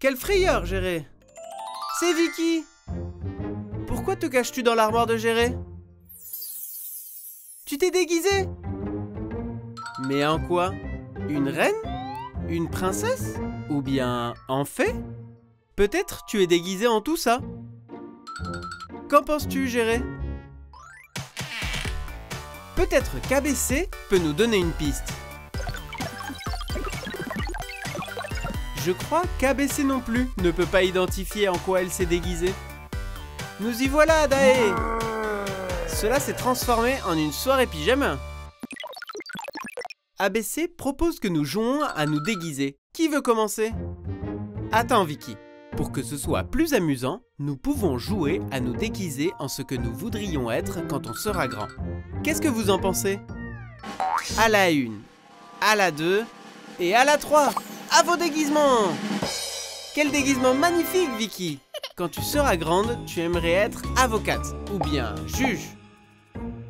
Quelle frayeur, Géré! C'est Vicky! Pourquoi te caches-tu dans l'armoire de Géré? Tu t'es déguisé? Mais en quoi? Une reine? Une princesse? Ou bien en fée? Peut-être tu es déguisé en tout ça? Qu'en penses-tu, Géré? Peut-être qu'ABC peut nous donner une piste. Je crois qu'ABC non plus ne peut pas identifier en quoi elle s'est déguisée. Nous y voilà, Dae! Cela s'est transformé en une soirée pyjama. ABC propose que nous jouons à nous déguiser. Qui veut commencer? Attends, Vicky. Pour que ce soit plus amusant, nous pouvons jouer à nous déguiser en ce que nous voudrions être quand on sera grand. Qu'est-ce que vous en pensez? À la 1, à la 2 et à la 3. À vos déguisements! Quel déguisement magnifique, Vicky! Quand tu seras grande, tu aimerais être avocate ou bien juge.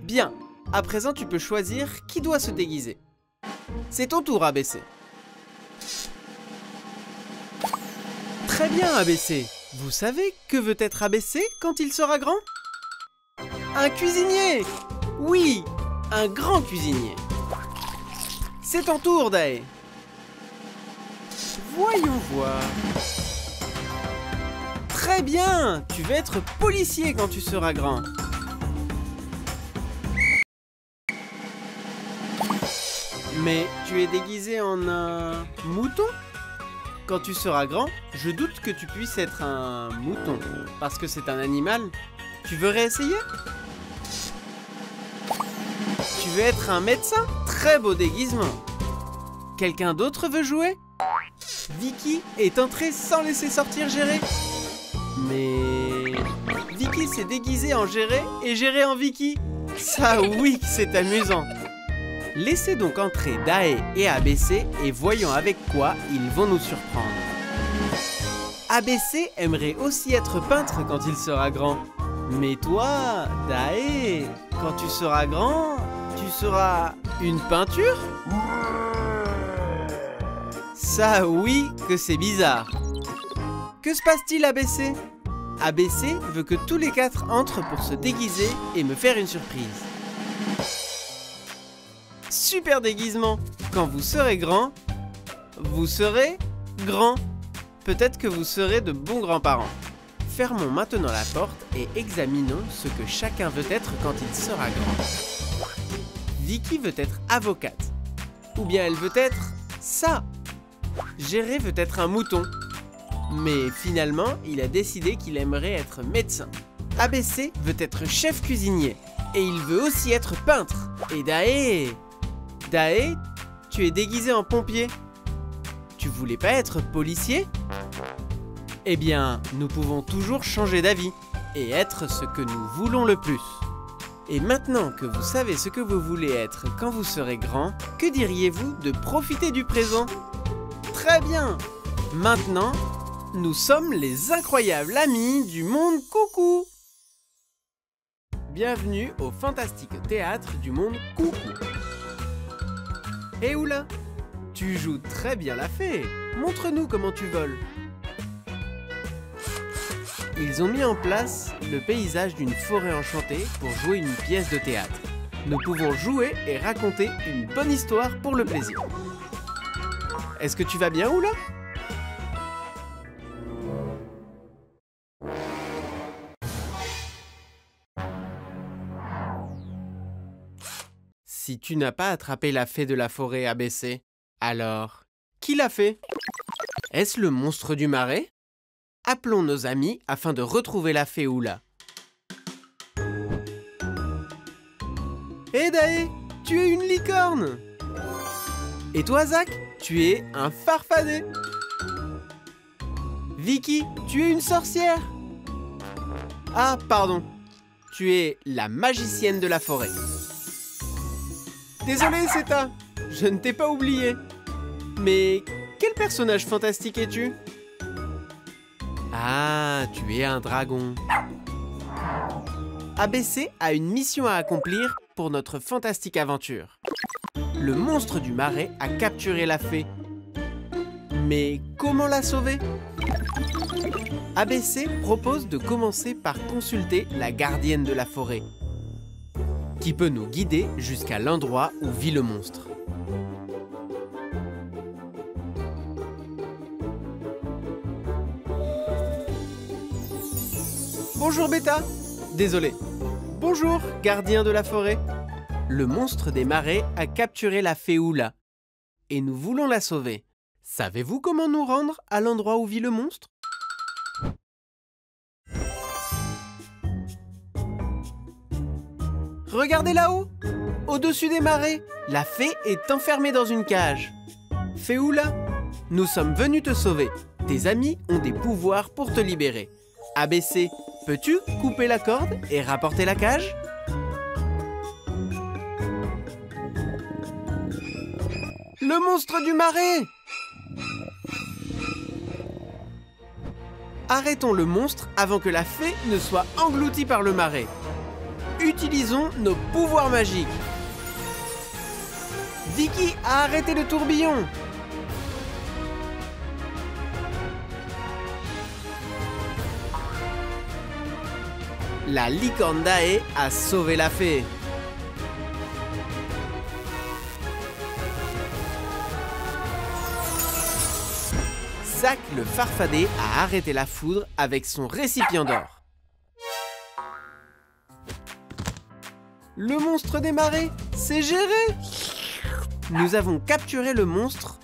Bien, à présent tu peux choisir qui doit se déguiser. C'est ton tour, ABC. Très bien, ABC. Vous savez que veut être ABC quand il sera grand? Un cuisinier! Oui, un grand cuisinier. C'est ton tour, Dae. Voyons voir. Très bien! Tu vas être policier quand tu seras grand. Mais tu es déguisé en un mouton? Quand tu seras grand, je doute que tu puisses être un mouton, parce que c'est un animal. Tu veux réessayer? Tu veux être un médecin? Très beau déguisement. Quelqu'un d'autre veut jouer? Vicky est entrée sans laisser sortir Géré. Mais... Vicky s'est déguisée en Géré et Géré en Vicky. Ça oui que c'est amusant. Laissez donc entrer Dae et ABC et voyons avec quoi ils vont nous surprendre. ABC aimerait aussi être peintre quand il sera grand. Mais toi, Dae, quand tu seras grand, tu seras une peinture? Ça oui que c'est bizarre. Que se passe-t-il, ABC? ABC veut que tous les 4 entrent pour se déguiser et me faire une surprise. Super déguisement! Quand vous serez grand, vous serez grand. Peut-être que vous serez de bons grands-parents. Fermons maintenant la porte et examinons ce que chacun veut être quand il sera grand. Vicky veut être avocate. Ou bien elle veut être ça. Géré veut être un mouton. Mais finalement, il a décidé qu'il aimerait être médecin. ABC veut être chef cuisinier. Et il veut aussi être peintre. Et Dae... Dae, tu es déguisé en pompier. Tu voulais pas être policier? Eh bien, nous pouvons toujours changer d'avis et être ce que nous voulons le plus. Et maintenant que vous savez ce que vous voulez être quand vous serez grand, que diriez-vous de profiter du présent? Très bien! Maintenant, nous sommes les incroyables amis du monde coucou! Bienvenue au fantastique théâtre du monde coucou! Hé Oula, tu joues très bien la fée. Montre-nous comment tu voles. Ils ont mis en place le paysage d'une forêt enchantée pour jouer une pièce de théâtre. Nous pouvons jouer et raconter une bonne histoire pour le plaisir. Est-ce que tu vas bien, Oula? Si tu n'as pas attrapé la fée de la forêt ABC, alors, qui l'a fait? Est-ce le monstre du marais? Appelons nos amis afin de retrouver la fée Oula. Hé Dae, tu es une licorne! Et toi Zach, tu es un farfadet! Vicky, tu es une sorcière! Ah, pardon, tu es la magicienne de la forêt. Désolé, Seta, je ne t'ai pas oublié. Mais quel personnage fantastique es-tu? Ah, tu es un dragon. ABC a une mission à accomplir pour notre fantastique aventure. Le monstre du marais a capturé la fée. Mais comment la sauver? ABC propose de commencer par consulter la gardienne de la forêt, qui peut nous guider jusqu'à l'endroit où vit le monstre. Bonjour Beta. Désolé. Bonjour, gardien de la forêt. Le monstre des marais a capturé la fée Oula et nous voulons la sauver. Savez-vous comment nous rendre à l'endroit où vit le monstre? Regardez là-haut, au-dessus des marais, la fée est enfermée dans une cage. Fée Oula, nous sommes venus te sauver. Tes amis ont des pouvoirs pour te libérer. ABC, peux-tu couper la corde et rapporter la cage? Le monstre du marais! Arrêtons le monstre avant que la fée ne soit engloutie par le marais. Utilisons nos pouvoirs magiques. Vicky a arrêté le tourbillon. La licorne d'Ae a sauvé la fée. Zack le farfadet a arrêté la foudre avec son récipient d'or. Le monstre des marais, c'est géré! Nous avons capturé le monstre,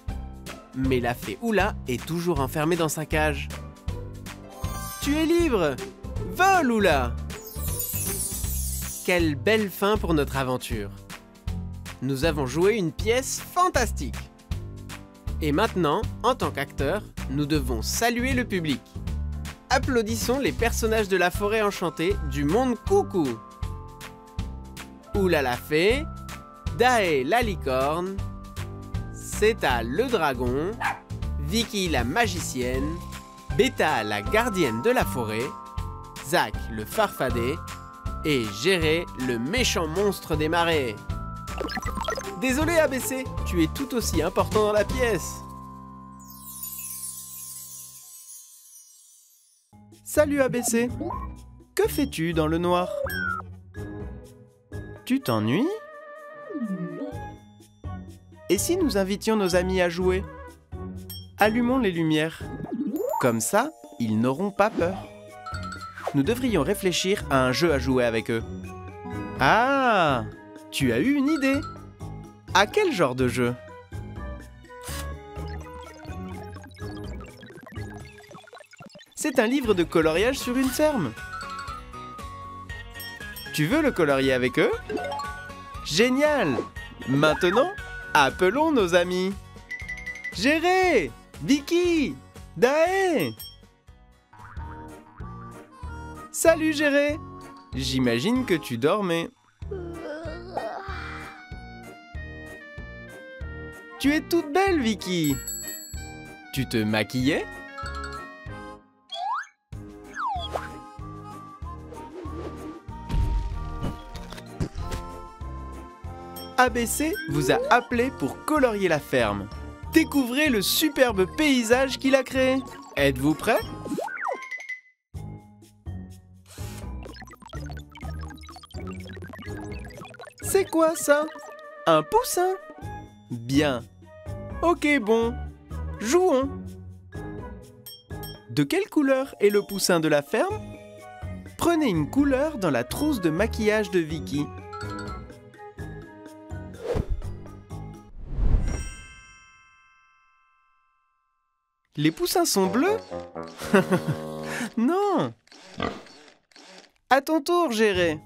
mais la fée Oula est toujours enfermée dans sa cage. Tu es libre! Vole, Oula! Quelle belle fin pour notre aventure! Nous avons joué une pièce fantastique! Et maintenant, en tant qu'acteur, nous devons saluer le public. Applaudissons les personnages de la forêt enchantée du monde coucou. Oula la fée, Dae la licorne, Seta le dragon, Vicky la magicienne, Beta la gardienne de la forêt, Zack le farfadet et Géré le méchant monstre des marais. Désolé ABC, tu es tout aussi important dans la pièce. Salut ABC, que fais-tu dans le noir? Tu t'ennuies? Et si nous invitions nos amis à jouer? Allumons les lumières. Comme ça, ils n'auront pas peur. Nous devrions réfléchir à un jeu à jouer avec eux. Ah! Tu as eu une idée? À quel genre de jeu? C'est un livre de coloriage sur une ferme. Tu veux le colorier avec eux? Génial! Maintenant, appelons nos amis. Géré! Vicky! Dae! Salut Géré! J'imagine que tu dormais. Tu es toute belle, Vicky! Tu te maquillais? ABC vous a appelé pour colorier la ferme. Découvrez le superbe paysage qu'il a créé. Êtes-vous prêts? C'est quoi ça? Un poussin? Bien. Ok, bon. Jouons. De quelle couleur est le poussin de la ferme? Prenez une couleur dans la trousse de maquillage de Vicky. Les poussins sont bleus? Non! À ton tour, Géré.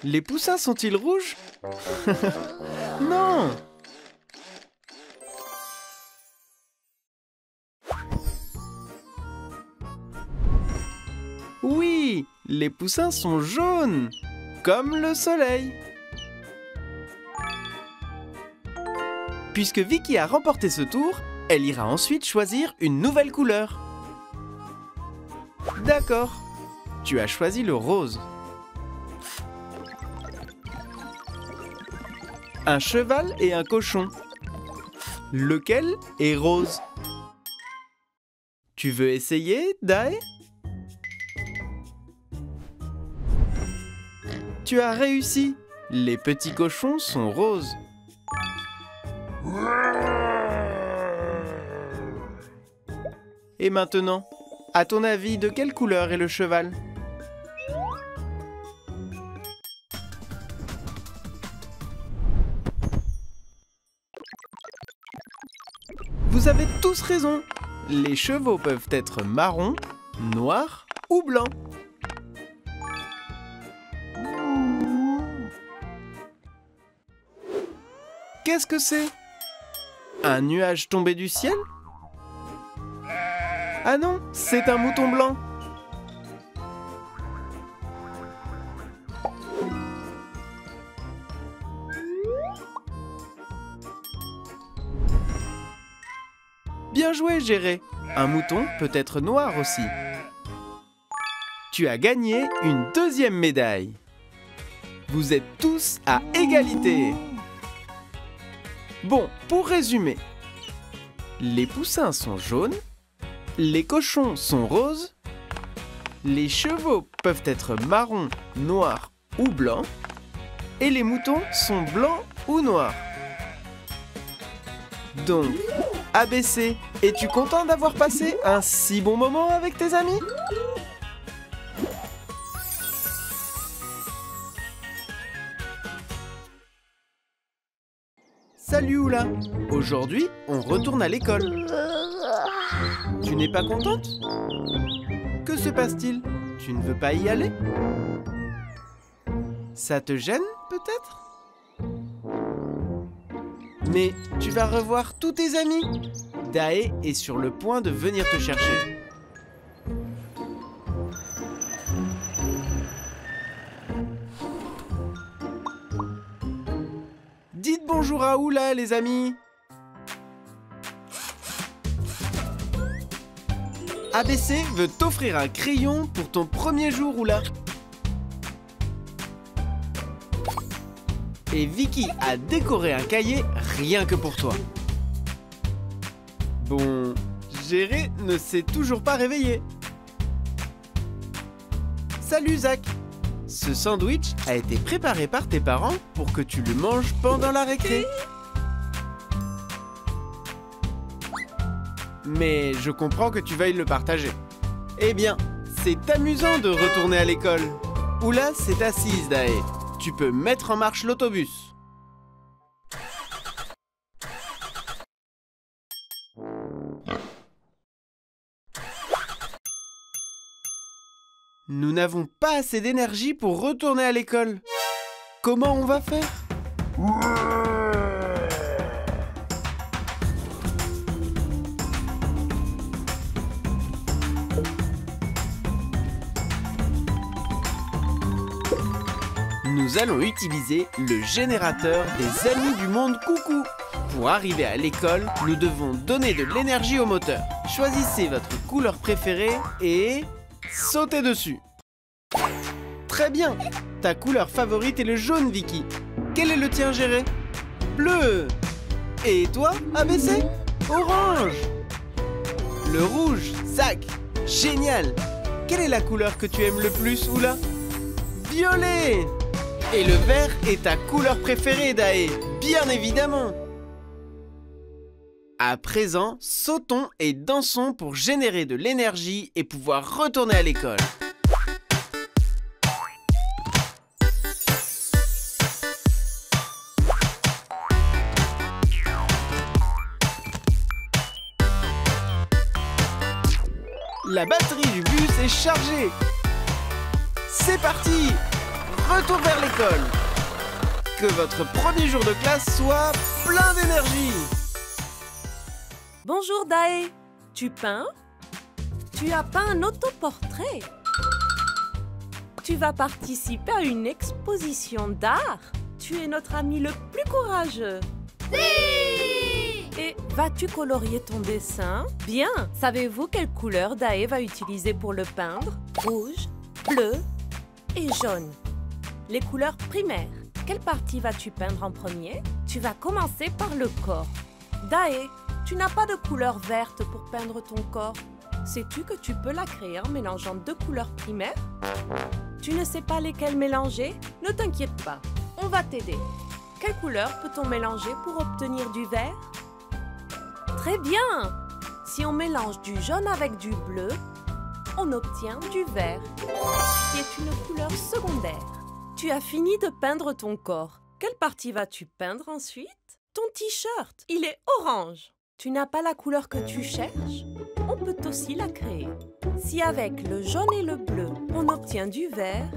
Les poussins sont-ils rouges? Non! Oui, les poussins sont jaunes, comme le soleil. Puisque Vicky a remporté ce tour, elle ira ensuite choisir une nouvelle couleur. D'accord. Tu as choisi le rose. Un cheval et un cochon. Lequel est rose? Tu veux essayer, Dae? Tu as réussi. Les petits cochons sont roses. Et maintenant, à ton avis, de quelle couleur est le cheval? Vous avez tous raison. Les chevaux peuvent être marrons, noirs ou blancs. Qu'est-ce que c'est? Un nuage tombé du ciel? Ah non, c'est un mouton blanc. Bien joué, Géré. Un mouton peut être noir aussi. Tu as gagné une deuxième médaille. Vous êtes tous à égalité. Bon, pour résumer, les poussins sont jaunes, les cochons sont roses, les chevaux peuvent être marrons, noirs ou blancs, et les moutons sont blancs ou noirs. Donc, ABC, es-tu content d'avoir passé un si bon moment avec tes amis? Salut Oula! Aujourd'hui, on retourne à l'école. Tu n'es pas contente? Que se passe-t-il? Tu ne veux pas y aller? Ça te gêne, peut-être? Mais tu vas revoir tous tes amis. Dae est sur le point de venir te chercher. Dites bonjour à Oula, les amis. ABC veut t'offrir un crayon pour ton premier jour, Oula. Et Vicky a décoré un cahier rien que pour toi. Bon, Géré ne s'est toujours pas réveillé. Salut Zach. Ce sandwich a été préparé par tes parents pour que tu le manges pendant la récré. Mais je comprends que tu veuilles le partager. Eh bien, c'est amusant de retourner à l'école. Oula s'est assise, Dae. Tu peux mettre en marche l'autobus. Nous n'avons pas assez d'énergie pour retourner à l'école. Comment on va faire? Nous allons utiliser le générateur des Amis du Monde Coucou. Pour arriver à l'école, nous devons donner de l'énergie au moteur. Choisissez votre couleur préférée et sautez dessus. Très bien. Ta couleur favorite est le jaune, Vicky. Quel est le tien, Géré? Bleu. Et toi, ABC? Orange. Le rouge, Zach. Génial. Quelle est la couleur que tu aimes le plus, Oula? Violet. Et le vert est ta couleur préférée, Dae. Bien évidemment. À présent, sautons et dansons pour générer de l'énergie et pouvoir retourner à l'école. La batterie du bus est chargée. C'est parti! Retour vers l'école. Que votre premier jour de classe soit plein d'énergie. Bonjour Dae. Tu peins? Tu as peint un autoportrait. Tu vas participer à une exposition d'art. Tu es notre ami le plus courageux. Oui! Et vas-tu colorier ton dessin? Bien. Savez-vous quelle couleur Dae va utiliser pour le peindre? Rouge, bleu et jaune. Les couleurs primaires. Quelle partie vas-tu peindre en premier? Tu vas commencer par le corps. Dae, tu n'as pas de couleur verte pour peindre ton corps. Sais-tu que tu peux la créer en mélangeant deux couleurs primaires? Tu ne sais pas lesquelles mélanger? Ne t'inquiète pas, on va t'aider. Quelle couleur peut-on mélanger pour obtenir du vert? Très bien! Si on mélange du jaune avec du bleu, on obtient du vert, qui est une couleur secondaire. Tu as fini de peindre ton corps. Quelle partie vas-tu peindre ensuite? Ton t-shirt, il est orange. Tu n'as pas la couleur que tu cherches? On peut aussi la créer. Si avec le jaune et le bleu, on obtient du vert,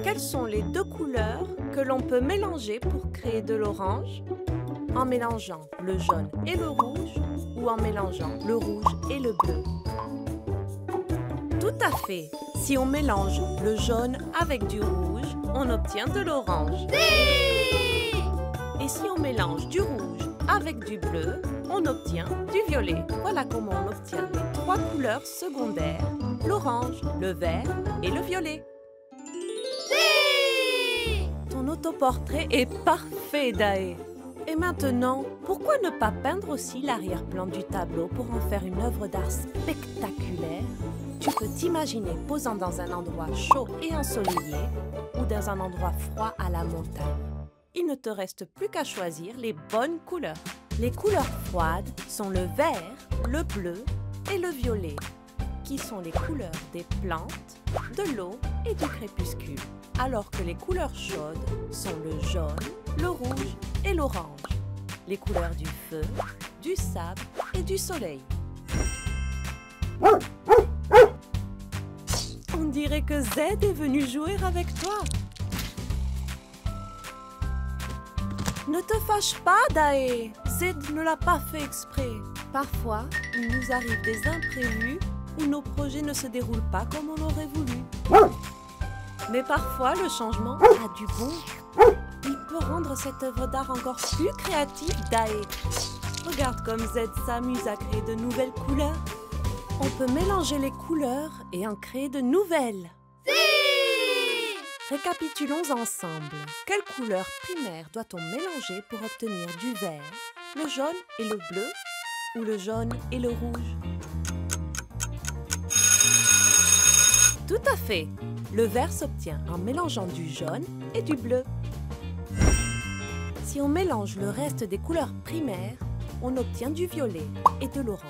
quelles sont les deux couleurs que l'on peut mélanger pour créer de l'orange? En mélangeant le jaune et le rouge ou en mélangeant le rouge et le bleu? Tout à fait. Si on mélange le jaune avec du rouge, on obtient de l'orange. Et si on mélange du rouge avec du bleu, on obtient du violet. Voilà comment on obtient les trois couleurs secondaires, l'orange, le vert et le violet. Ton autoportrait est parfait, Dae. Et maintenant, pourquoi ne pas peindre aussi l'arrière-plan du tableau pour en faire une œuvre d'art spectaculaire? Tu peux t'imaginer posant dans un endroit chaud et ensoleillé ou dans un endroit froid à la montagne. Il ne te reste plus qu'à choisir les bonnes couleurs. Les couleurs froides sont le vert, le bleu et le violet, qui sont les couleurs des plantes, de l'eau et du crépuscule. Alors que les couleurs chaudes sont le jaune, le rouge et l'orange. Les couleurs du feu, du sable et du soleil. On dirait que Z est venu jouer avec toi. Ne te fâche pas, Dae. Z ne l'a pas fait exprès. Parfois, il nous arrive des imprévus où nos projets ne se déroulent pas comme on aurait voulu. Mais parfois, le changement a du bon. Il peut rendre cette œuvre d'art encore plus créative, Dae. Regarde comme Z s'amuse à créer de nouvelles couleurs. On peut mélanger les couleurs et en créer de nouvelles. Récapitulons ensemble. Quelle couleur primaire doit-on mélanger pour obtenir du vert, le jaune et le bleu ou le jaune et le rouge? Tout à fait. Le vert s'obtient en mélangeant du jaune et du bleu. Si on mélange le reste des couleurs primaires, on obtient du violet et de l'orange.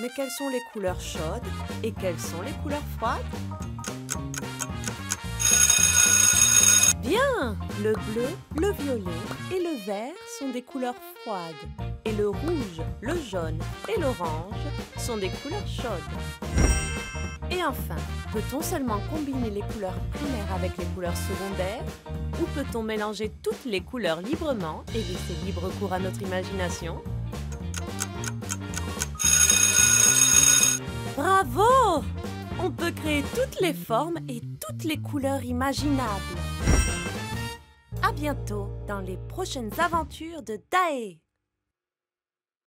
Mais quelles sont les couleurs chaudes et quelles sont les couleurs froides? Bien! Le bleu, le violet et le vert sont des couleurs froides. Et le rouge, le jaune et l'orange sont des couleurs chaudes. Et enfin, peut-on seulement combiner les couleurs primaires avec les couleurs secondaires? Ou peut-on mélanger toutes les couleurs librement et laisser libre cours à notre imagination? Bravo! On peut créer toutes les formes et toutes les couleurs imaginables. À bientôt dans les prochaines aventures de Dae.